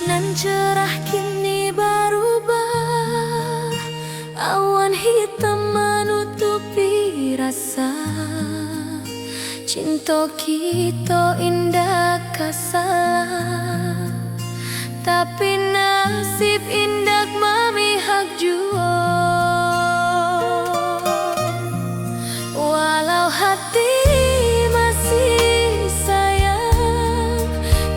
Nan cerah kini berubah, awan hitam menutupi rasa. Cinta kita indah kasalah, tapi nasib indah memihak jua. Walau hati masih sayang,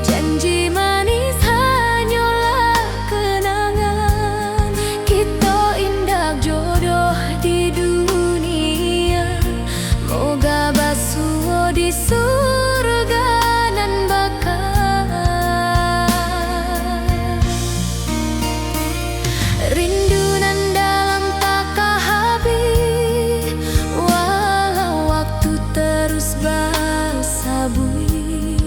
janji manis hanyalah kenangan. Kita indah jodoh di dunia, moga basuh di surga nan bakal. Rindu nan dalam tak habis, walau waktu terus bersabui,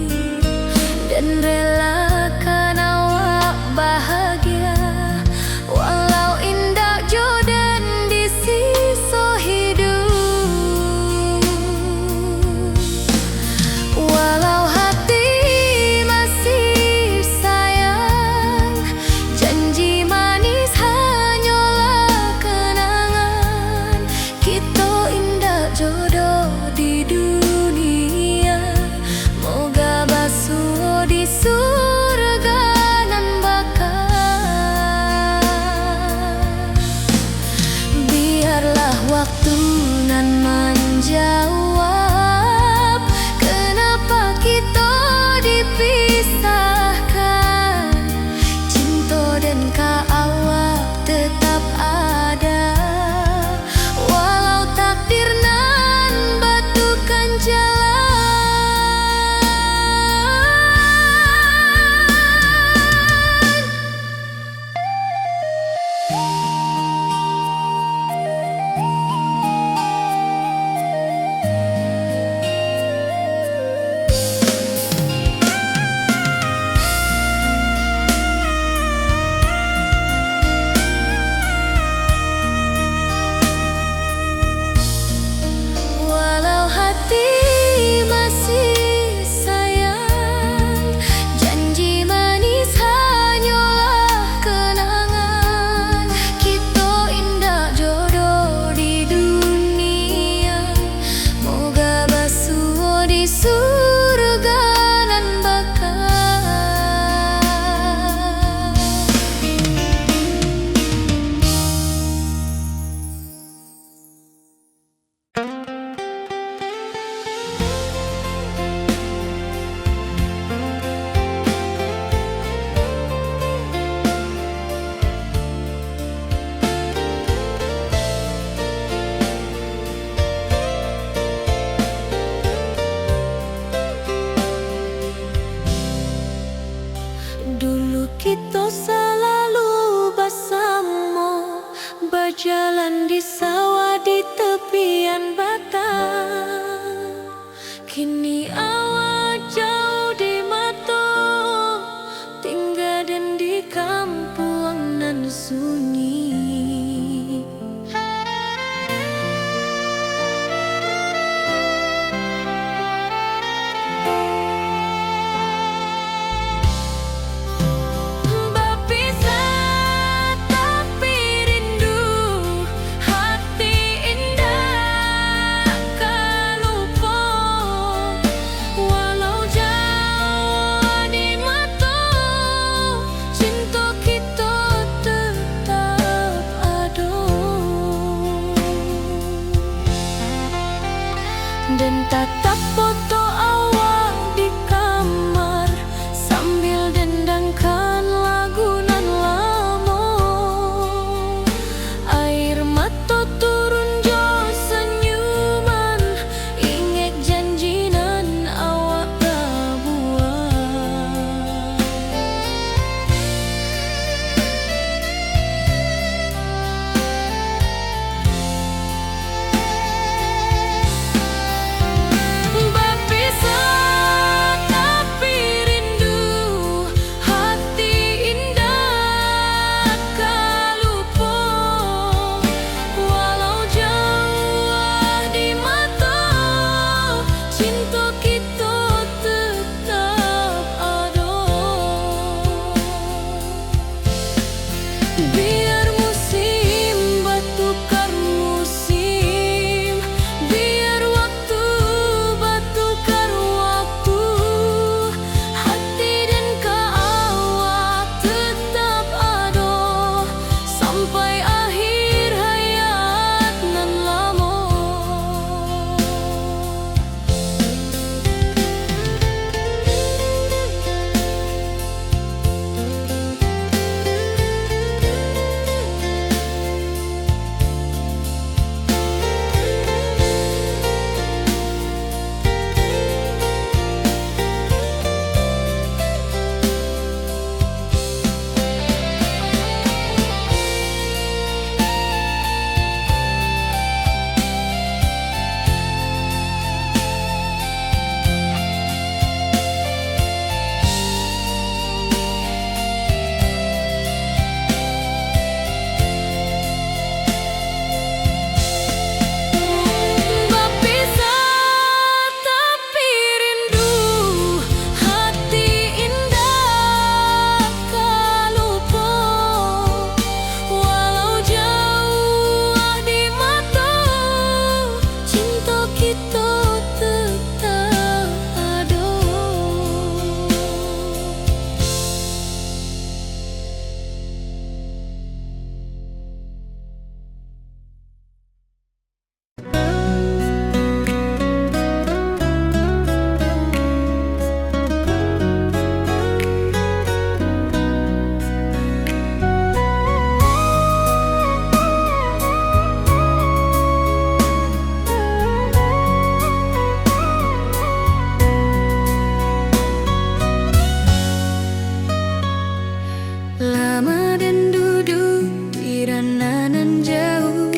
dan relakan awak bahagia, walau indah jodan di sisa hidup. Walau hati masih sayang, janji manis hanyalah kenangan. Kita indah jodoh di dunia, moga basuh di surga nan bakal. Biarlah waktu nan menjawab, kenapa kita dipisahkan. Cinta dan awak tetap ada, walau takdir nan batukan jalan. Walau hati masih sayang, janji manis hanyalah kenangan. Kita indah jodoh di dunia, moga basuh di surga nan bakal. Dulu kita selalu bersama, berjalan di sawah di tepian batang. Kini awak jauh di mata, tinggal dan di kampung nan sunyi. Berpisah tapi rindu, hati indah kan lupa. Walau jauh di mata, cinta kita tetap ada. Dan tatap foto awak di kamar, sambil dendangkan lagu nan lama. Air mata turun jo senyuman, ingat janji nan awak buat. kita tetap ada. Lama dan duduk di ranah nan jauh,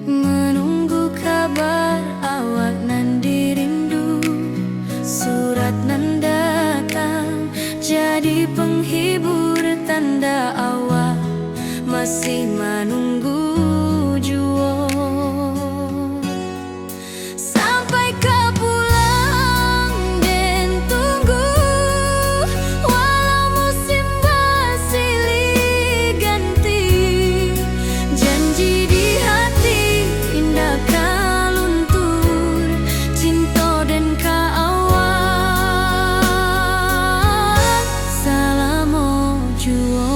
menunggu kabar awak nan dirindu. Surat nan datang jadi penghibur, tanda awak masih menunggu jua. Sampai kau pulang dan tunggu, walau musim bersilih ganti. Janji di hati indah kau luntur, cinta dan kaawak salamo jua.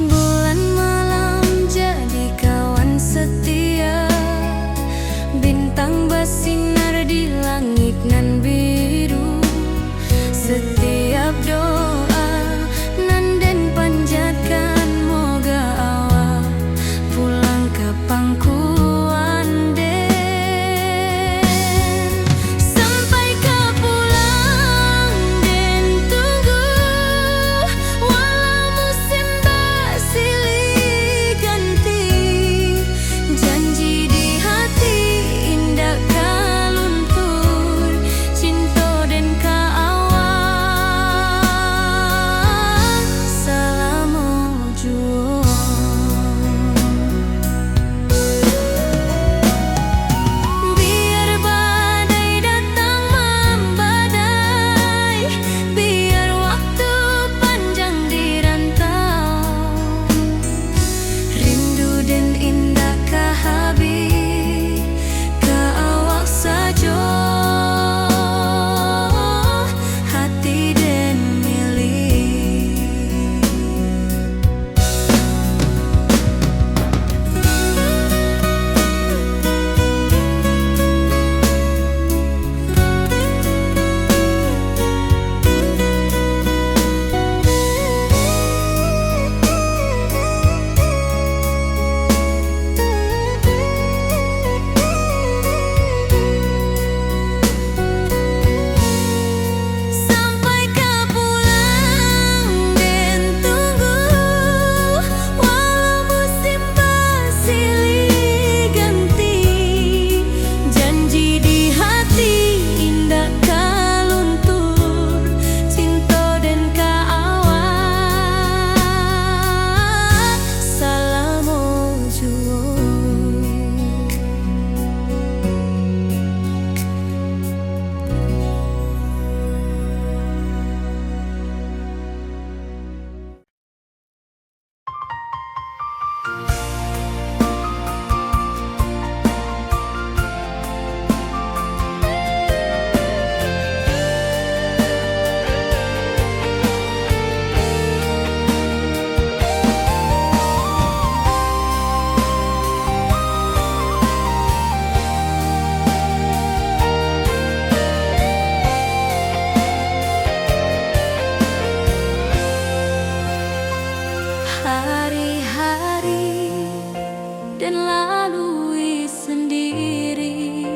Bulan malam jadi kawan setia, bintang bersinar di langit nan biru. Setiap doa nan den panjatkan, moga awak pulang ke pangkuan den. Sampai kau pulang dan tunggu, walau musim bersilih ganti. Janji di hati indah kau luntur, cinta dan kaawak salamo jua. Biar badai datang membadai, biar waktu panjang dirantau, rindu dan indah kah habis, kaawak saja hati dan milik. Sampai kau pulang dan tunggu, walau musim bersilih ganti. Janji di hati indah kau luntur, cinta dan kaawak salamo jua. Hari-hari dan lalui sendiri,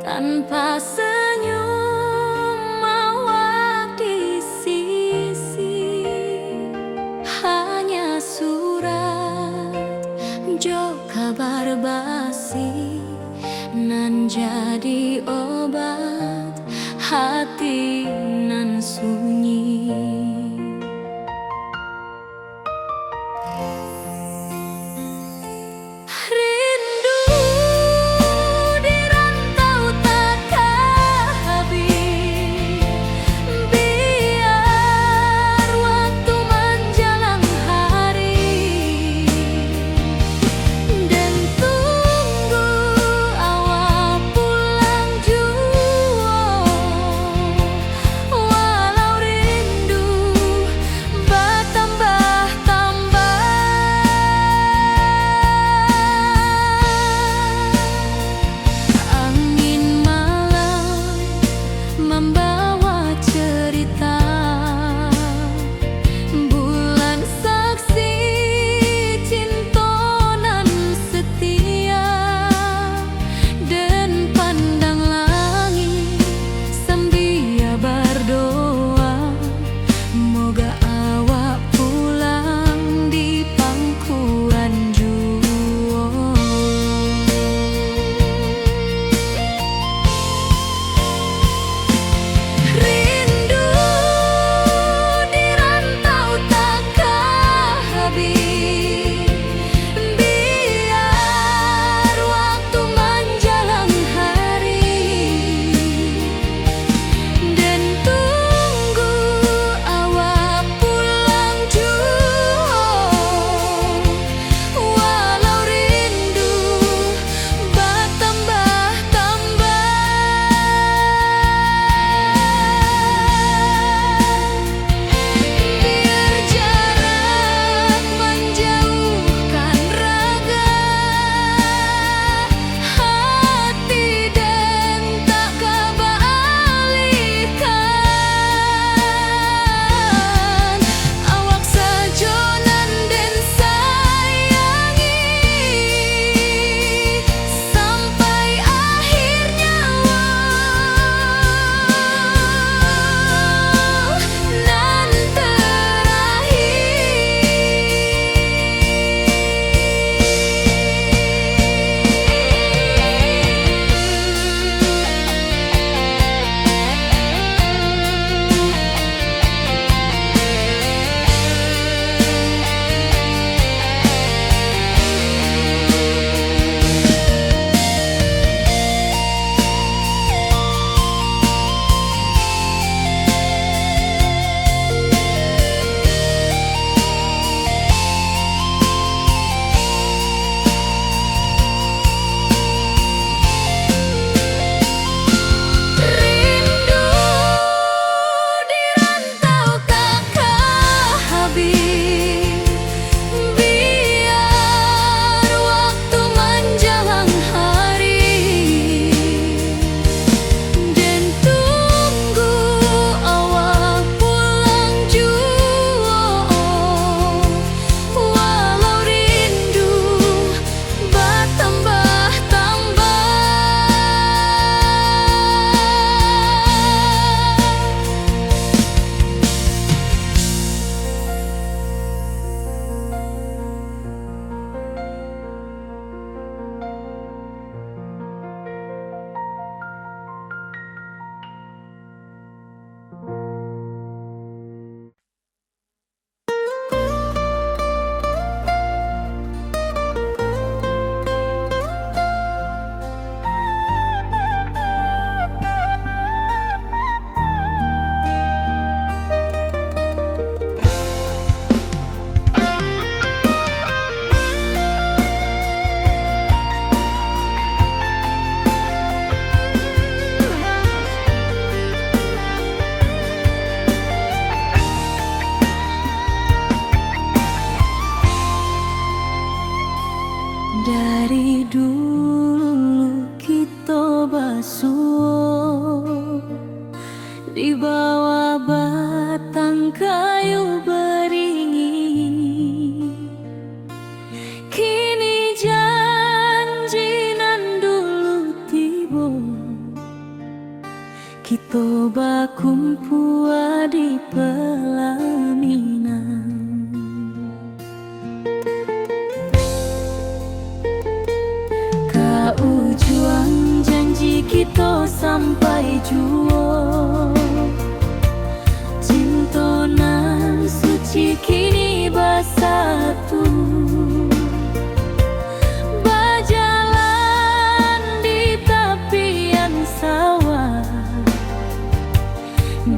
tanpa senyum awak di sisi. Hanya surat jo kabar basi nan jadi obat hati nan sunyi. Rindu di rantau takkan habis, biar waktu menjelang hari Dari dulu kita basuh di bawah batang kayu beringin. Kini janji nan dulu tiba, kita bakumpu di pelaminan. Juang janji kita sampai jua, cinta nan suci kini bersatu. Berjalan di tepian sawah,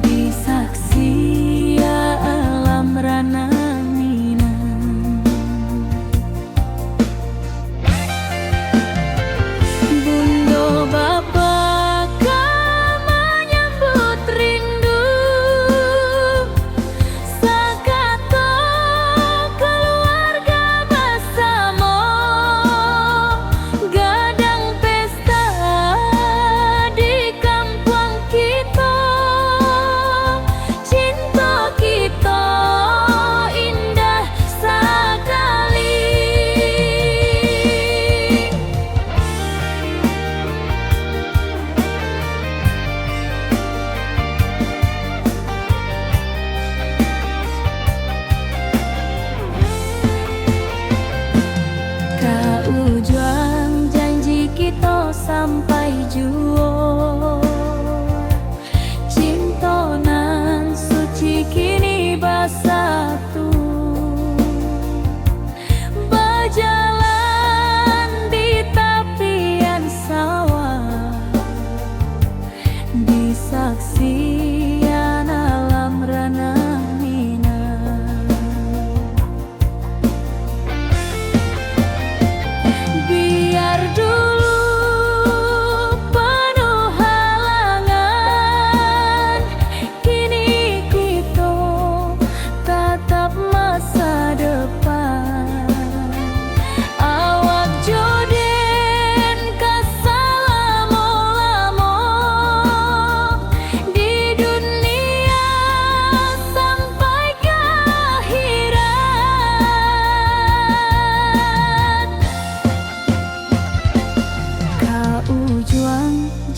disaksi alam rana. Sampai jua, cinta nan suci kini bersatu. Berjalan di tepian sawah, disaksikan alam rana. Biar dulu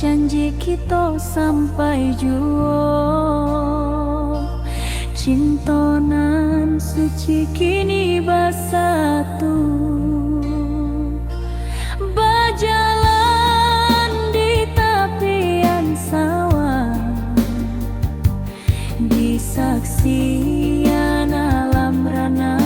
janji kita sampai jua, cinta nan suci kini bersatu. Berjalan di tepian sawah, disaksikan alam rana.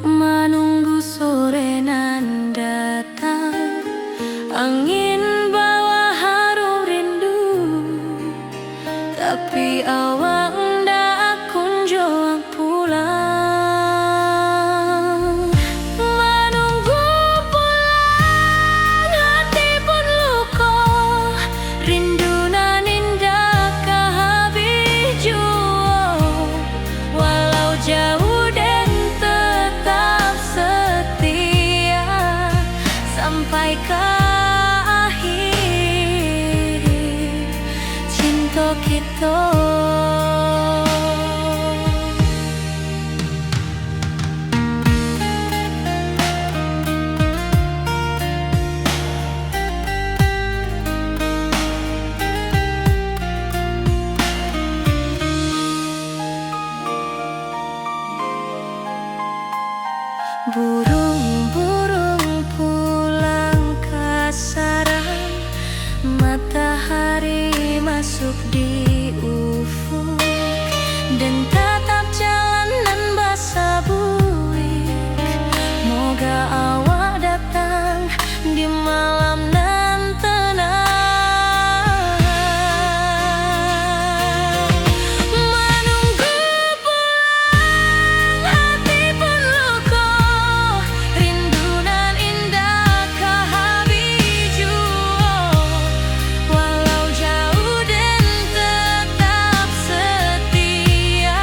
menunggu sore nan datang. Angin bawa harum rindu, tapi awak ndak kunjung pulang. Menunggu pulang, hati pun luka. Rindu nan indah kehabis jua, walau jauh dan tetap setia sampai ke akhir cinta kita. Burung-burung pulang ke sarang, matahari masuk di ufuk, dan tatap jalanan basah buik. Moga awak datang di malam nan tenang. Menunggu pulang, hati pun luka. Rindu nan indah kehabis jua, walau jauh dan tetap setia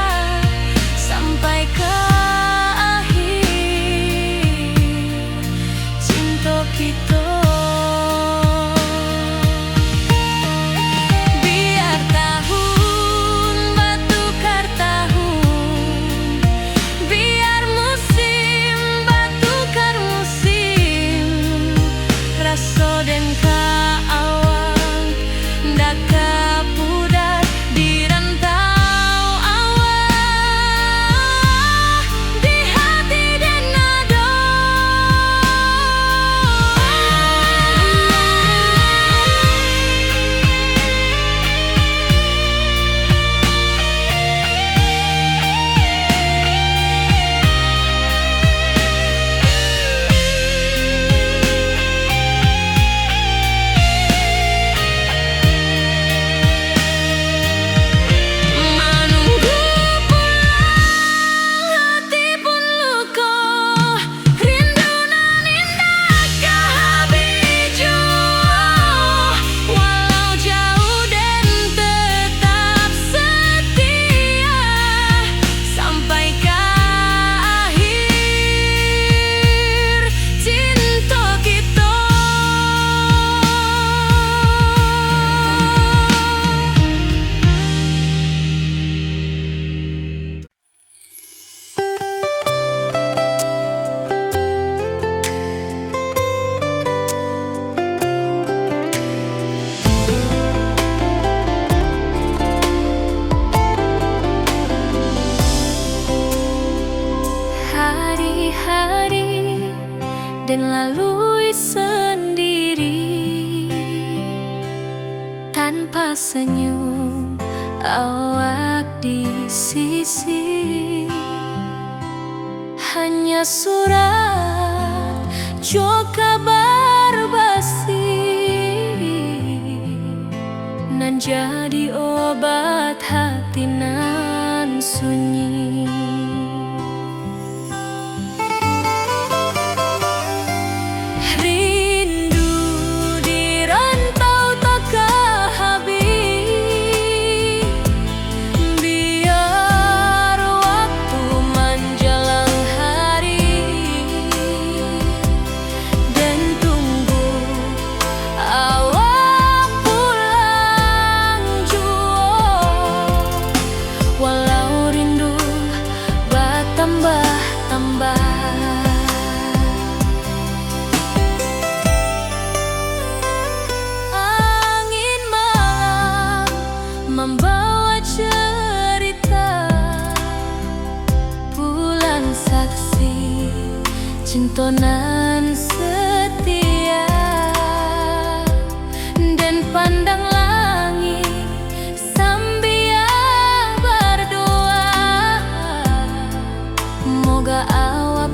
sampai ke akhir cinta kita. Biar tahun bertukar tahun, biar musim bertukar musim, rasa dan keawang ndak kepudar di rantau awak, di hati dan nada. Menunggu pulang, hati pun luka. Rindu nan indah kehabis jua, walau jauh dan tetap setia sampai ke akhir cinta kita. Hari-hari dan lalui sendiri, tanpa senyum awak di sisi. Hanya surat jo kabar basi, nan jadi obat hati nan sunyi. Rindu di rantau tak kehabis, biar waktu menjelang hari, dan tunggu awak pulang jua, walau rindu bertambah-tambah. Angin malam membawa cerita, bulan saksi cinta nan setia, dan pandang langit sambil berdoa, moga awak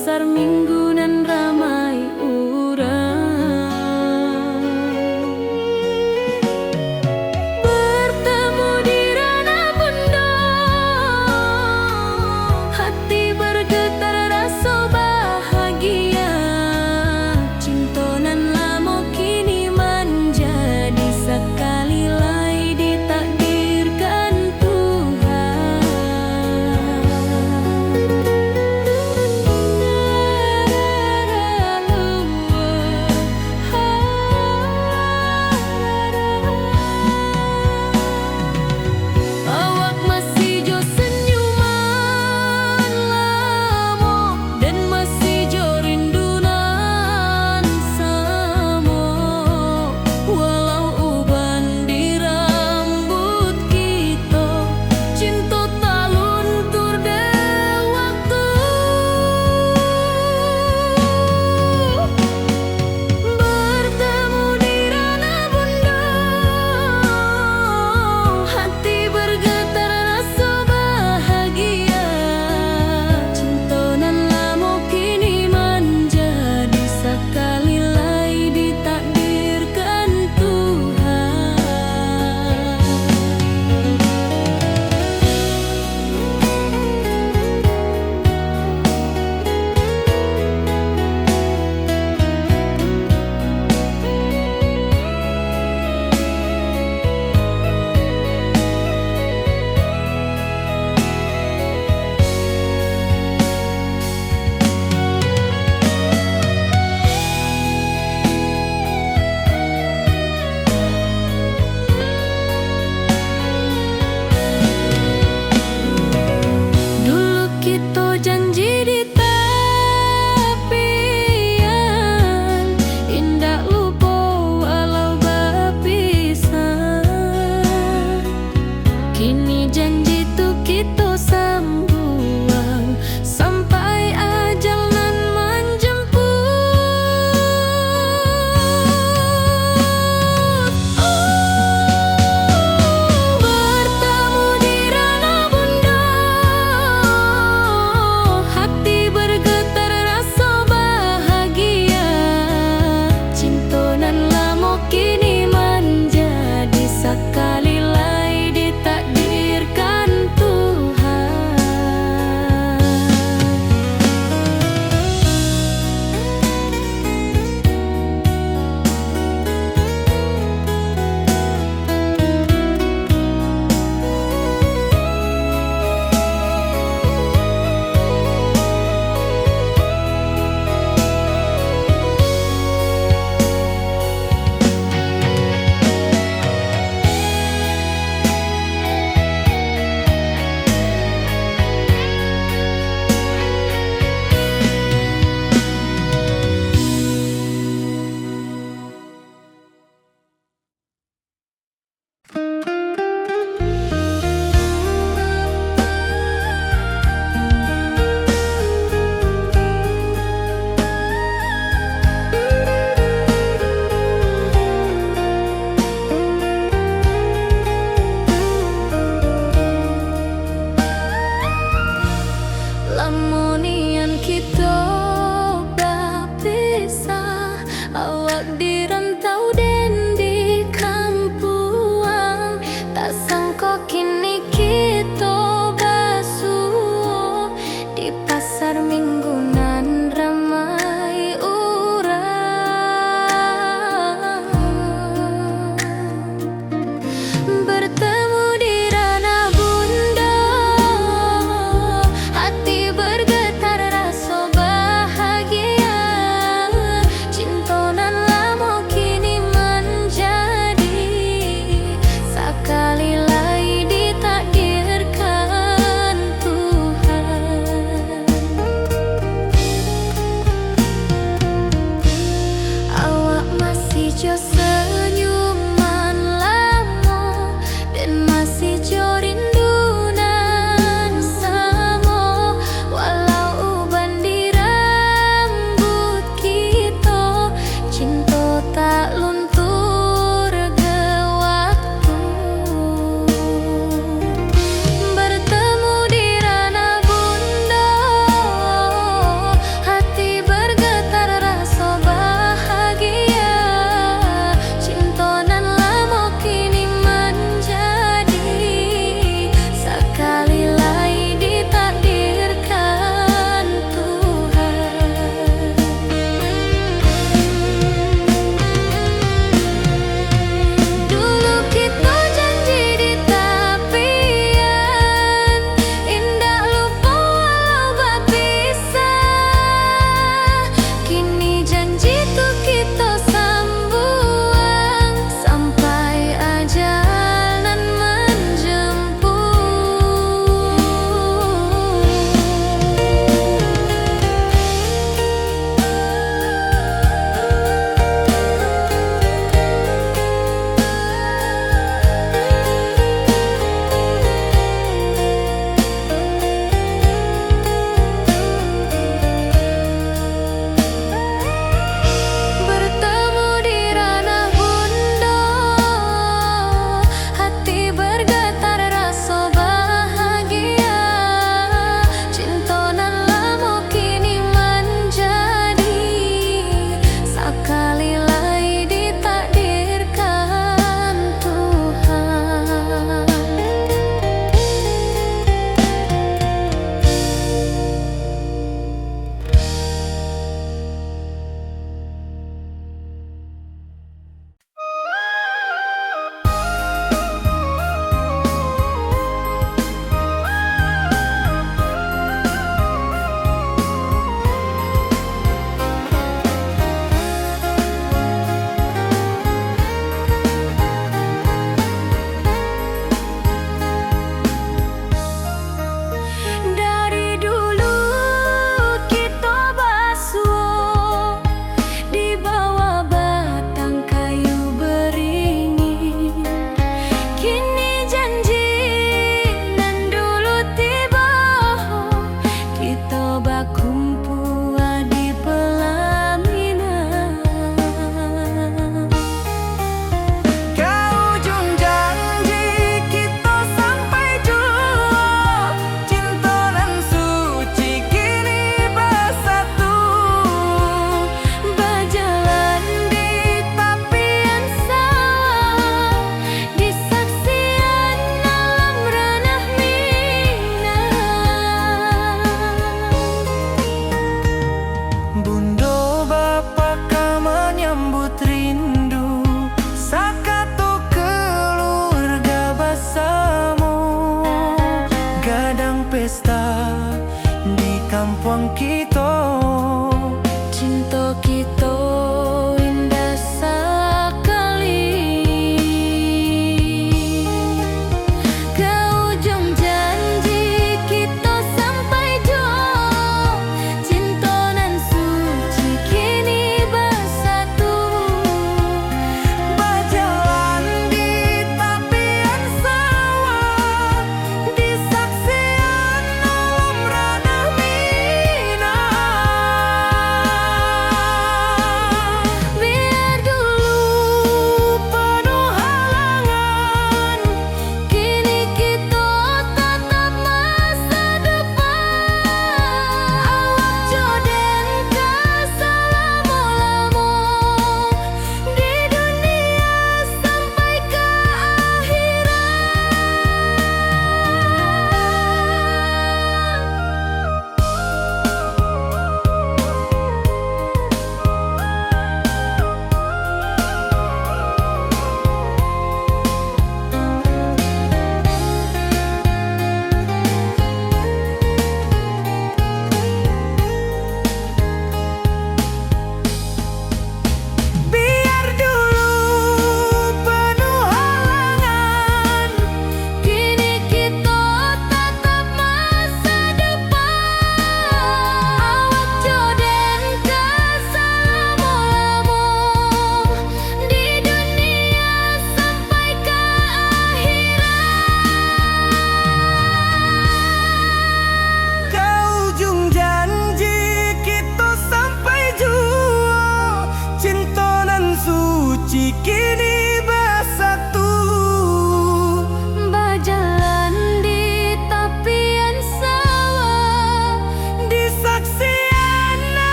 pasar minggu nan ramai urang. Bertemu di ranah pondok, hati bergetar rasa bahagia. Cinta nan lama kini menjadi sekali lai ditakdirkan Tuhan.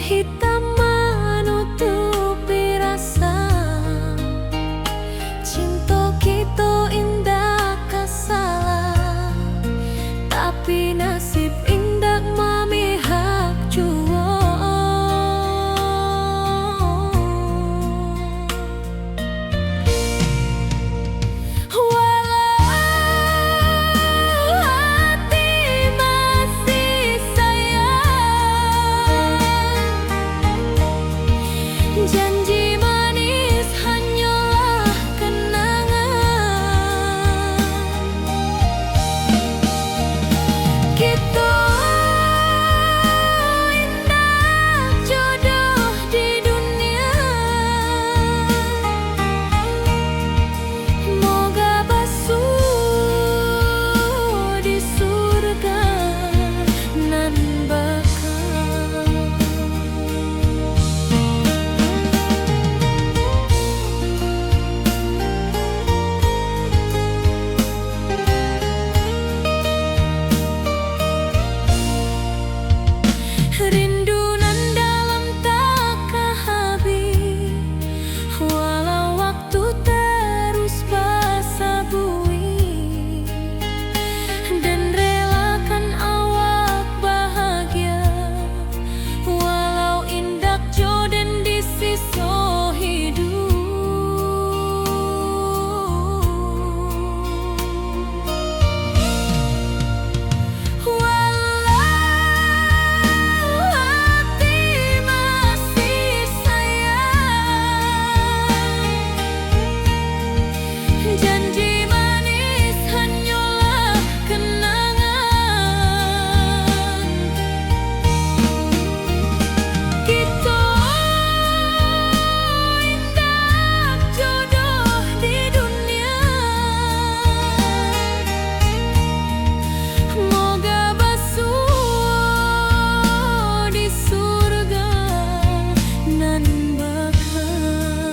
hitam menutupi rasa. Cinta kita indah kasalah, tapi nasib indah memihak jua. Janji manis hanyalah kenangan. Kita indah jodoh di dunia. Moga basuh di surga nan bakal. Rindu nan dalam tak habis, walau waktu terus basa bui, dan relakan awak bahagia, walau indak jodoh di sisa hidup. Janji manis hanyalah kenangan. Kita indah jodoh di dunia. Moga basuh di surga nan bakal.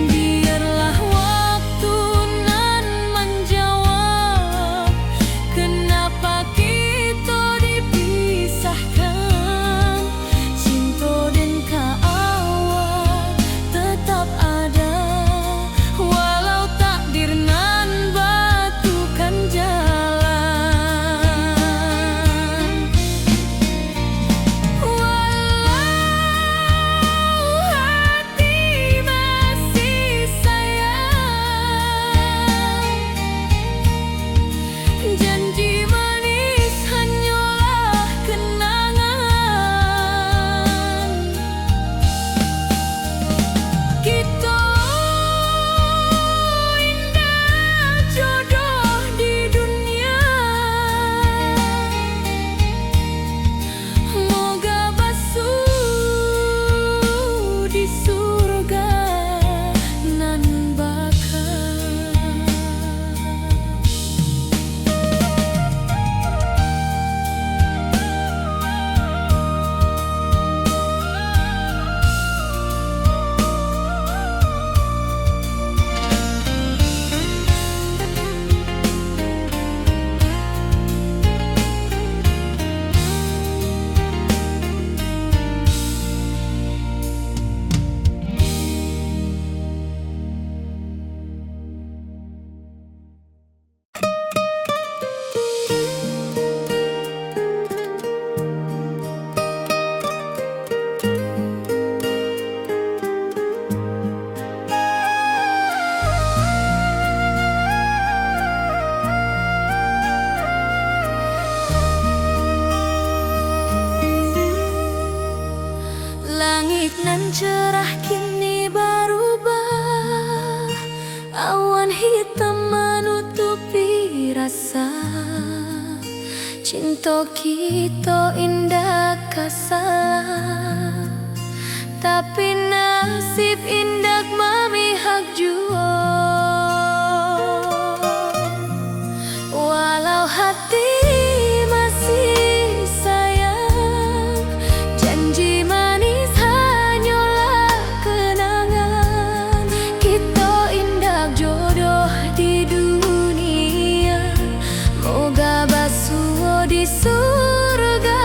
Biarlah waktu nan menjawab kenapa kita dipisahkan. Cinta dan kaawak tetap ada, walau takdir nan batukan jalan. Walau hati masih sayang, janji manis hanyalah kenangan. Kita indah jodoh di dunia. Moga basuh di surga nan bakal. Langit nan cerah kini berubah, awan hitam menutupi rasa. Cinta kita indah kasalah, tapi nasib indah memihak jua. Walau hati masih sayang, janji manis hanyalah kenangan. Kita indah jodoh di dunia. Moga basuh di surga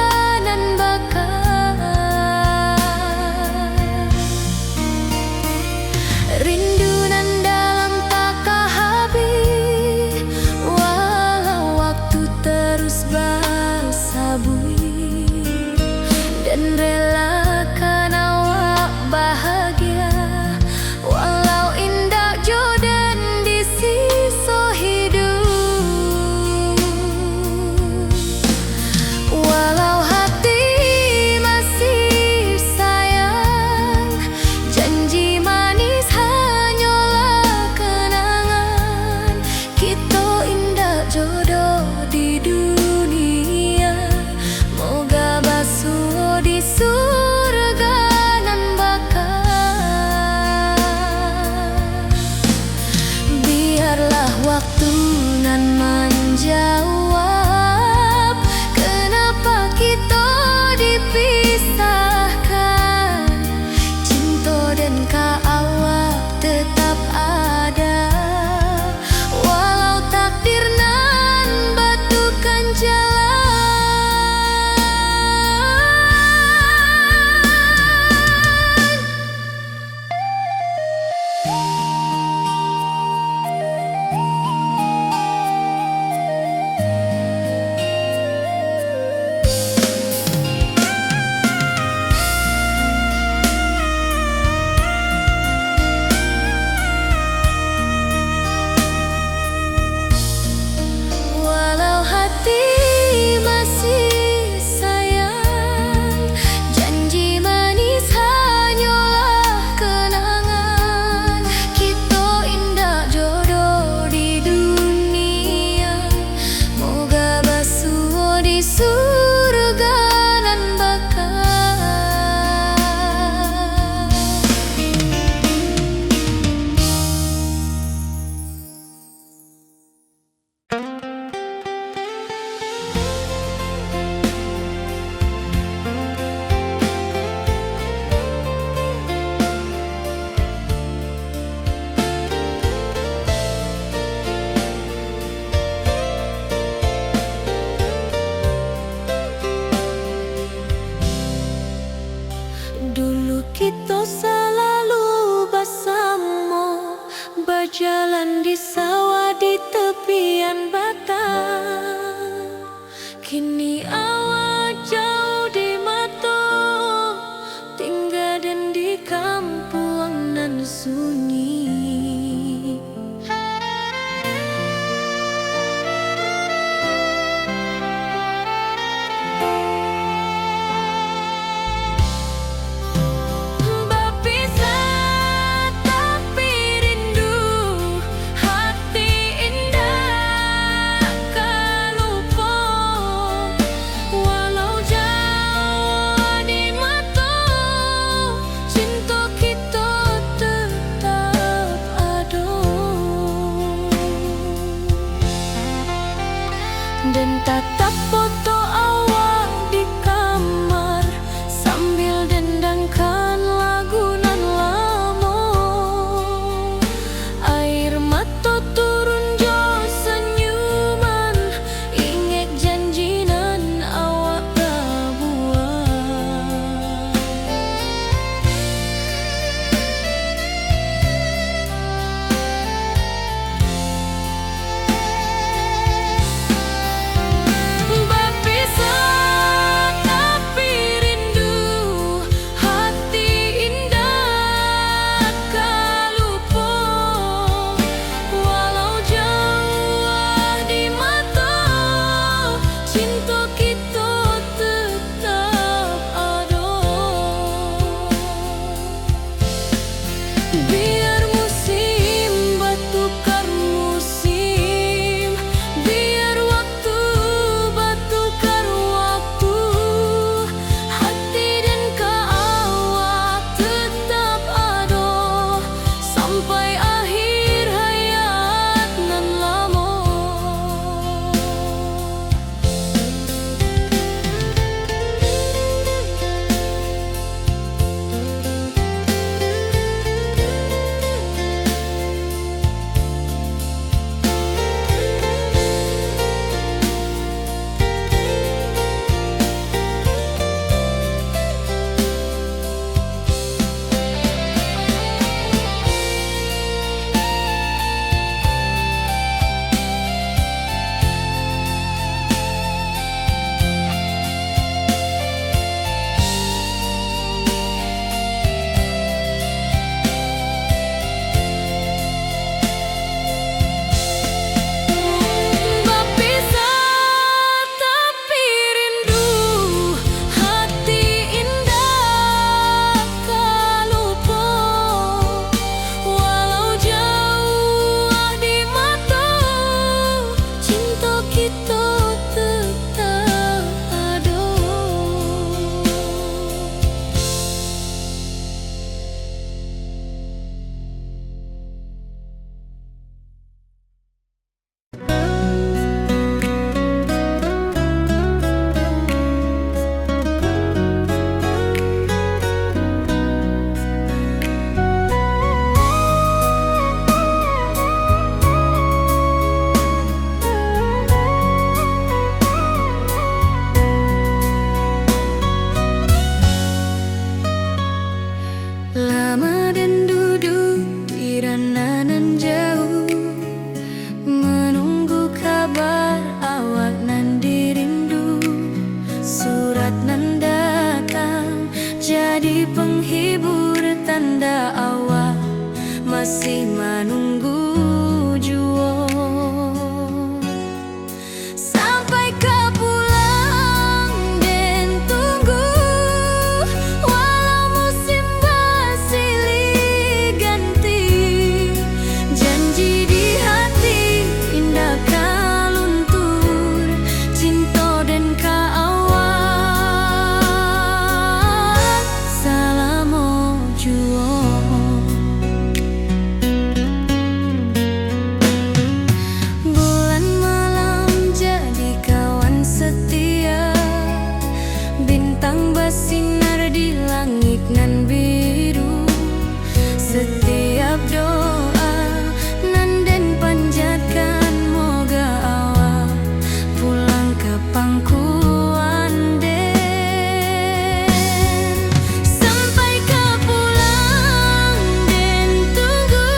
jodoh di dunia, moga basuh di surga nan bakal. Biarlah waktu nan menjawab kenapa kita dipisahkan. Cinta dan kaawak tetap ada, walau takdir nan batukan jalan. Walau hati masih sayang, janji manis hanyalah kenangan. Kita indah jodoh di dunia, moga basuh di surga nan bakal. Dulu kita selalu bersama, berjalan di sawah di tepian batang. Kini awak jauh di mata, tinggal dan di kampung nan sunyi. Berpisah tapi rindu, hati indah kan lupa. Walau jauh di mata, cinta kita tetap ada. Dan tatap foto awak di kamar, sambil dendangkan lagu nan lama. Air mata turun jo senyuman, ingat janji nan awak buat. Berpisah masih menunggu jua. Sampai kau pulang dan tunggu, walau musim bersilih ganti. Janji di hati indah kau luntur, cinta dan kawan selama jua. Bulan malam jadi kawan setia, bintang bersinar di langit nan biru. Setiap doa nan den panjatkan, moga awak pulang ke pangkuan den. Sampai kau pulang dan tunggu,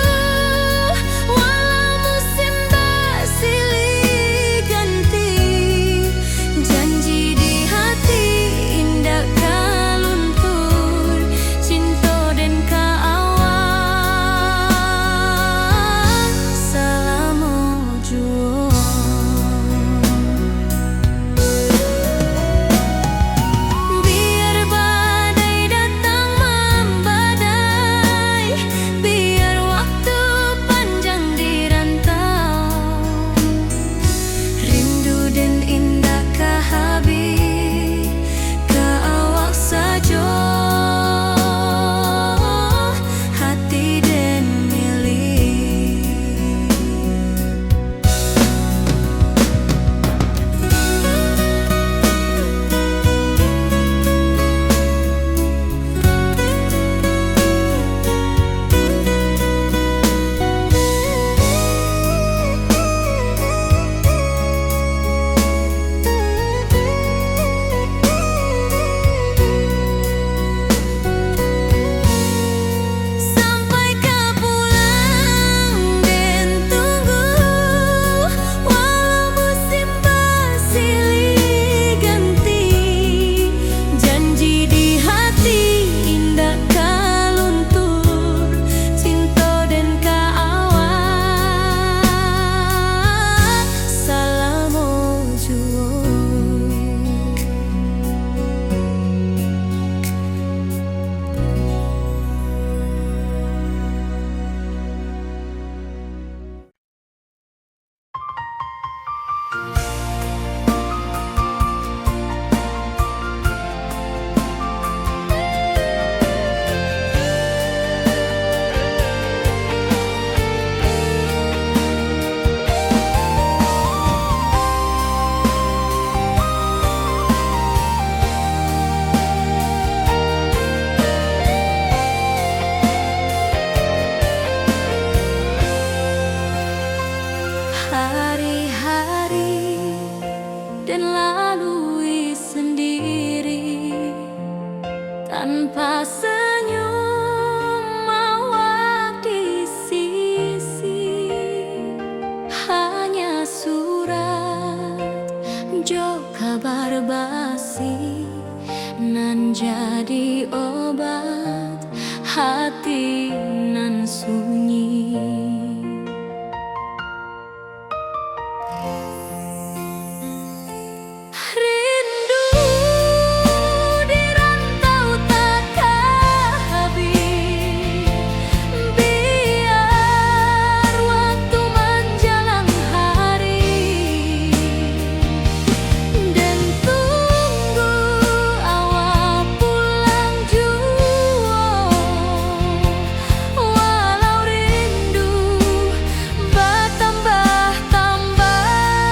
walau musim bersilih ganti. Janji di hati indah kau luntur, cinta dan kawan selama jua. Biar badai datang membadai, biar waktu panjang dirantau, rindu dan indah kah habis ke awak saja, hati dan milik. Sampai kau pulang dan tunggu, walau musim bersilih ganti. Janji di hati indah kau luntur, cinta dan kawan selama jua. Hari-hari dan lalui sendiri, tanpa senyum awak di sisi. Hanya surat jo kabar basi nan jadi obat hati nan sunyi. Rindu di rantau takkan habis, biar waktu menjelang hari, dan tunggu awak pulang jua. Walau rindu bertambah-tambah,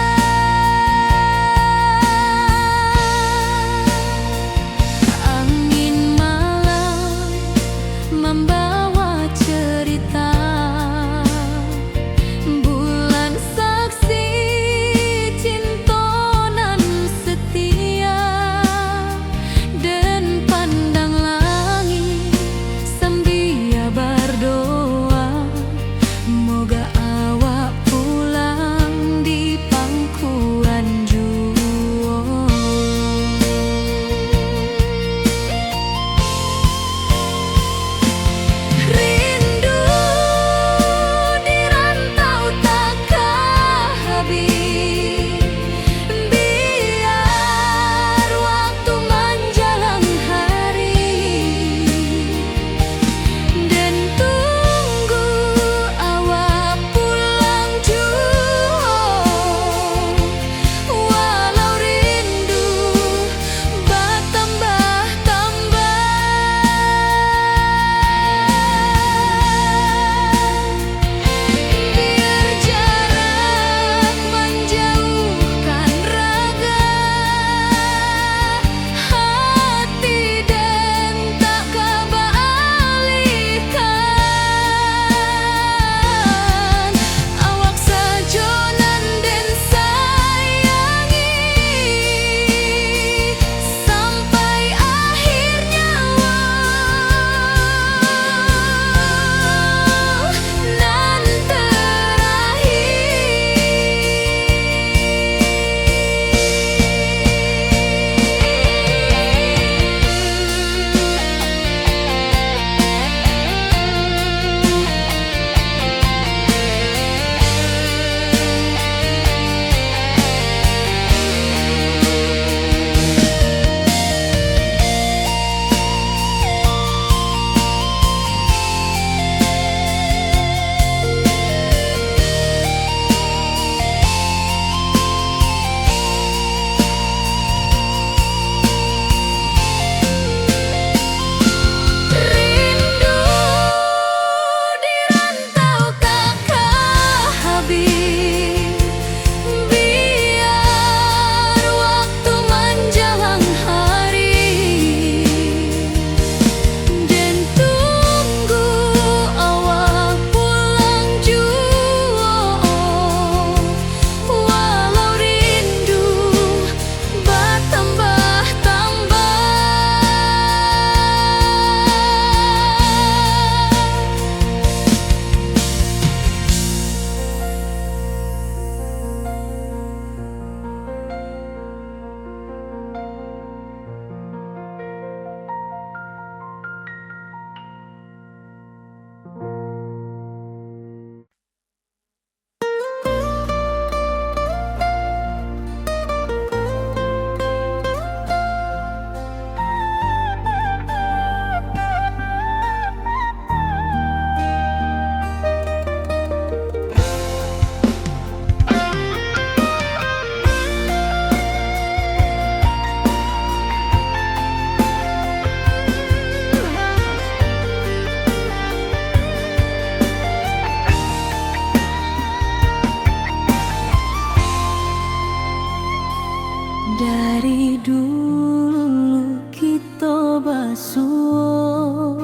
Dari dulu kita basuh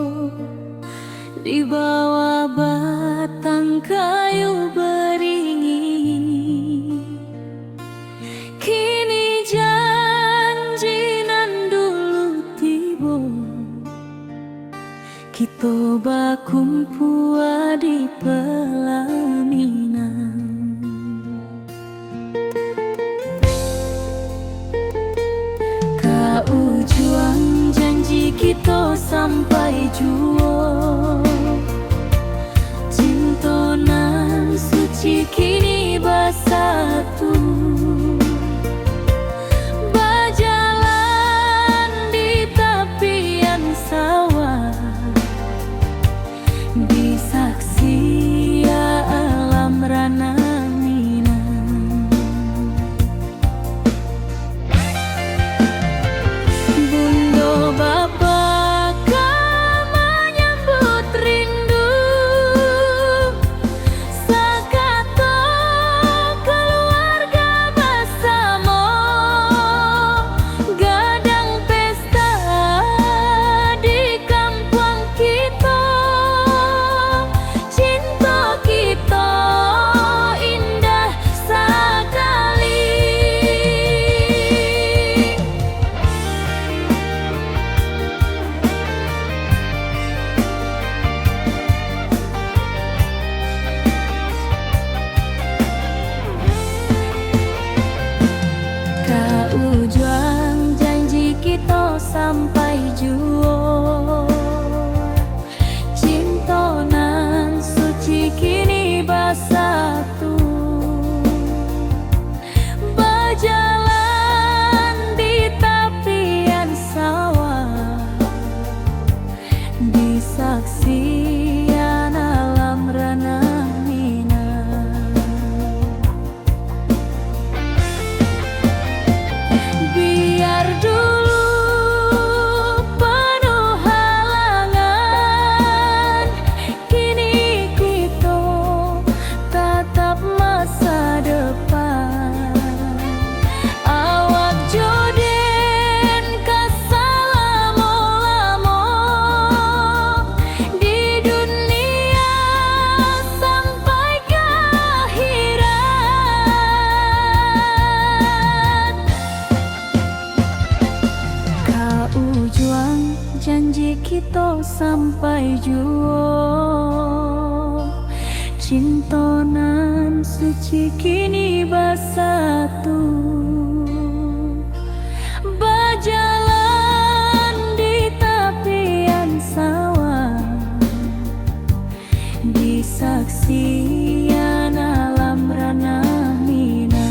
di bawah batang kayu beringin. Kini janji nan dulu tiba, kita bakumpul di pelaminan. Juang janji kita sampai jua, cinta nan suci kini bersatu, berjalan di tepian sawah, di saksi alam rana. Sampai jua, cinta nan suci kini bersatu, berjalan di tepian sawah, di saksian alam ranah minang. Biar dulu janji kita sampai jua, cinta nan suci kini bersatu, berjalan di tepian sawah, di saksian alam ranah minang.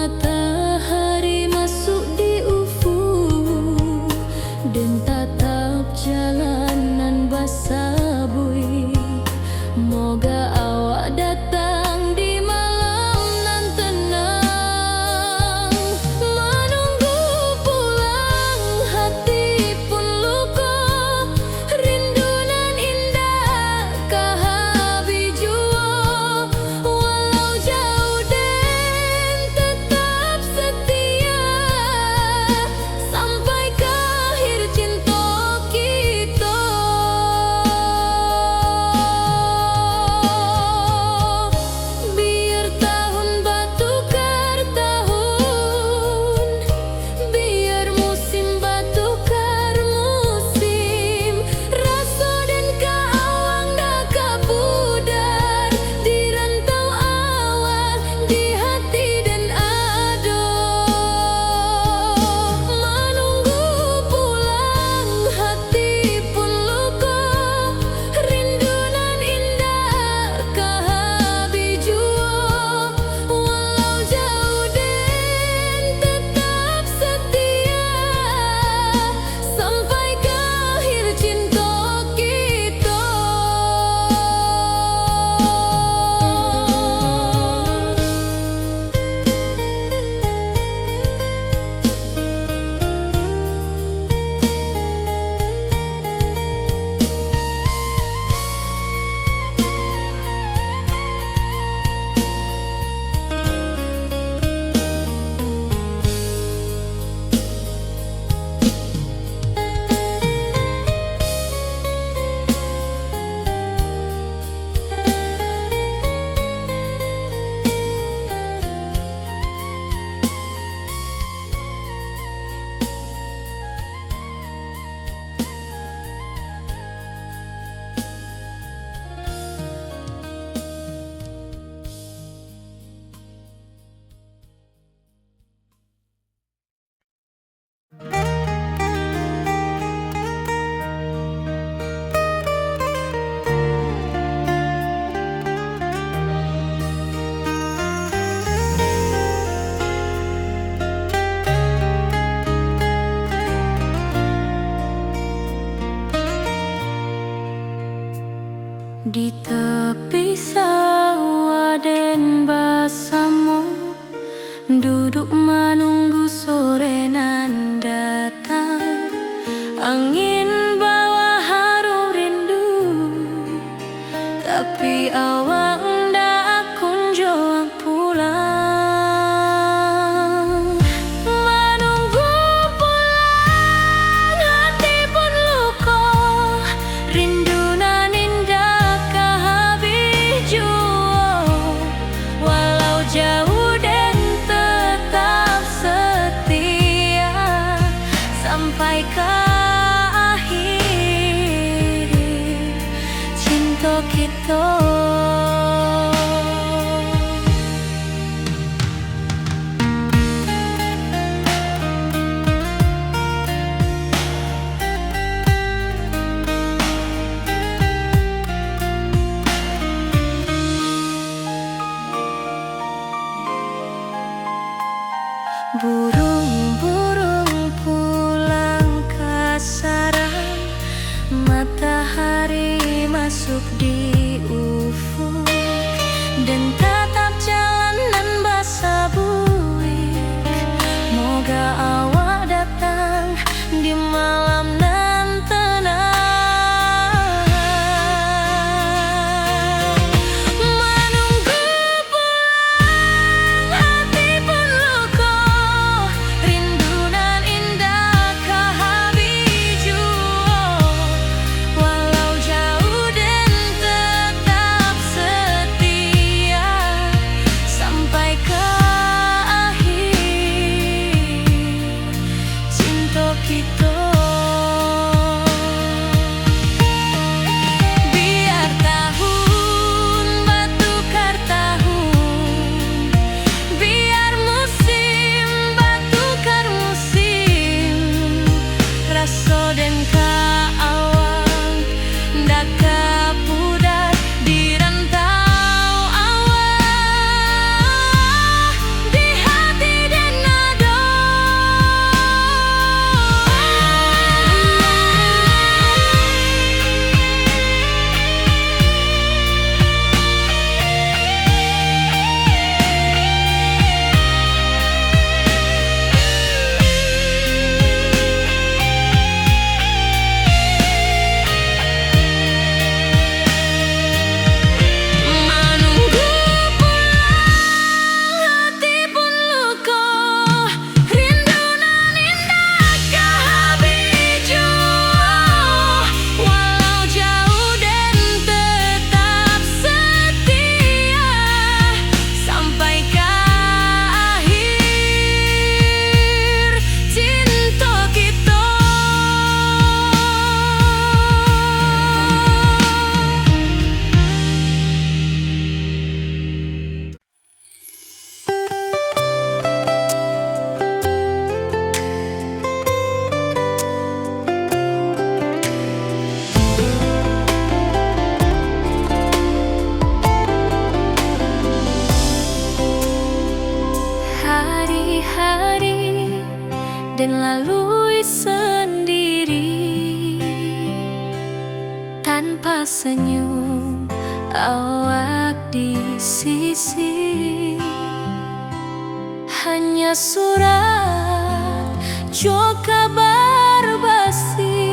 Matahari masuk di ufuk dan tatap jalanan basah bui. Moga awak datang di malam nan tenang. Menunggu pulang hati pun luka, rindu nan indah kahabi jua. Walau jauh dan tetap setia, sampai ke akhir cinta kita. Biar tahun bertukar tahun, biar musim bertukar musim, rasa dan keawang dah kapudar di rantau awal, di hati dan ado. Menunggu pulang hati pun luka, rindu nan indah kahabi jua. Walau jauh dan tetap setia, sampai ke akhir cinta kita. Di tepi sawah den basamu, duduk menunggu sore nan datang. Angin bawa harum rindu, tapi awak ndak kunjung pulang. Menunggu pulang hati pun luka, rindu nan indah kahabi jua. Walau jauh dan tetap setia, sampai ke akhir cinta kita. Burung-burung pulang ke sarang, matahari masuk di ufuk dan tatap jalanan basah buik. Moga awak datang di malam nan tenang. Menunggu pulang hati pun luka, hari-hari dan lalui sendiri tanpa senyum awak di sisi. Hanya surat jo kabar basi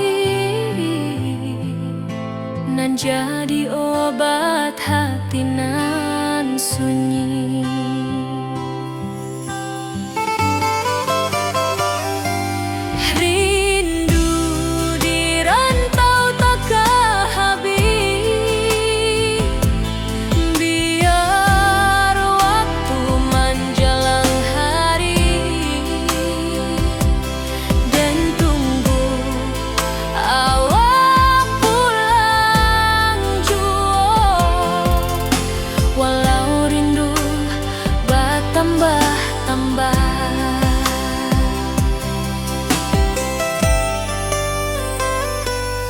nan jadi obat hati nan sunyi. Rindu di rantau takkan habis, biar waktu menjelang hari dan tunggu awak pulang jua. Walau rindu bertambah-tambah,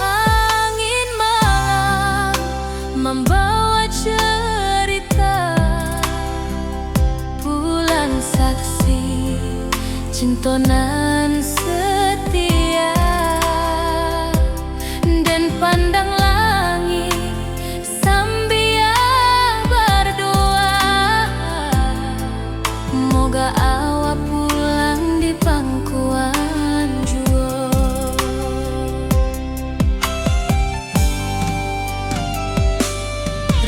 angin malam membawa cerita pulang saksi cintonan setia. Dan pandang langit sambil berdoa, moga awak pulang di pangkuan jua.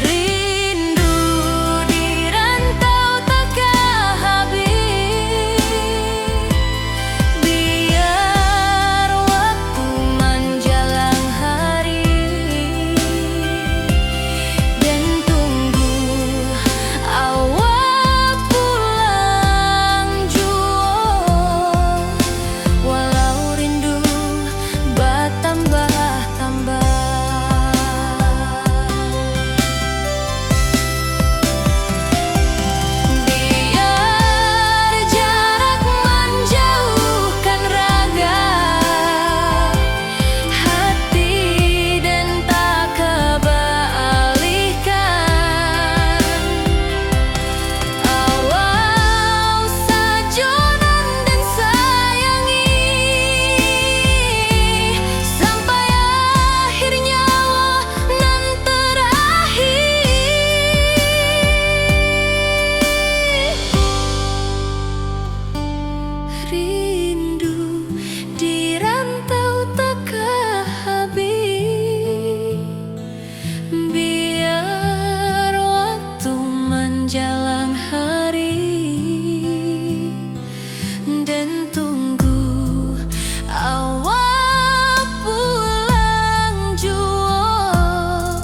Rindu di rantau takkan habis, biar waktu menjelang hari dan tunggu awak pulang jua. Walau rindu bertambah-tambah, biar jarak menjauhkan raga hati dan tak kebalikan. Awal sajonan dan sayangi sampai akhir nyawa nan terakhir. Rindu di rantau takkan habis, biar waktu menjelang hari dan tunggu awak pulang jua.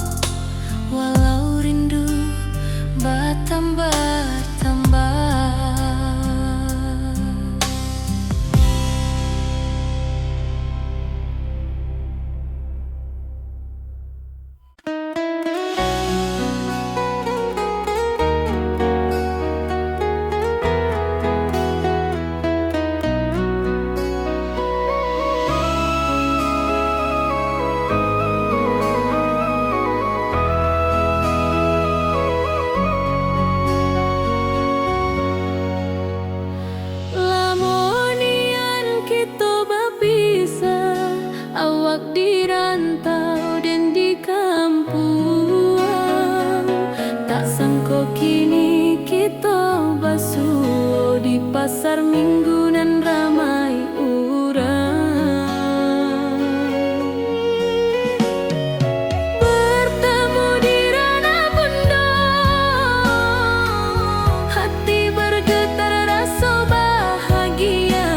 Walau rindu bertambah-tambah. Lamonian kita berpisah, awak di rantau dan di kampung. Tak sangka kini kita basuh di pasar minggu nan ramai urang. Bertemu di ranah pondok, hati bergetar rasa bahagia.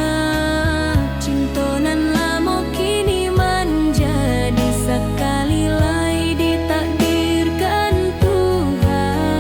Cintonan lama kini menjadi sekali lagi ditakdirkan Tuhan.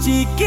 jika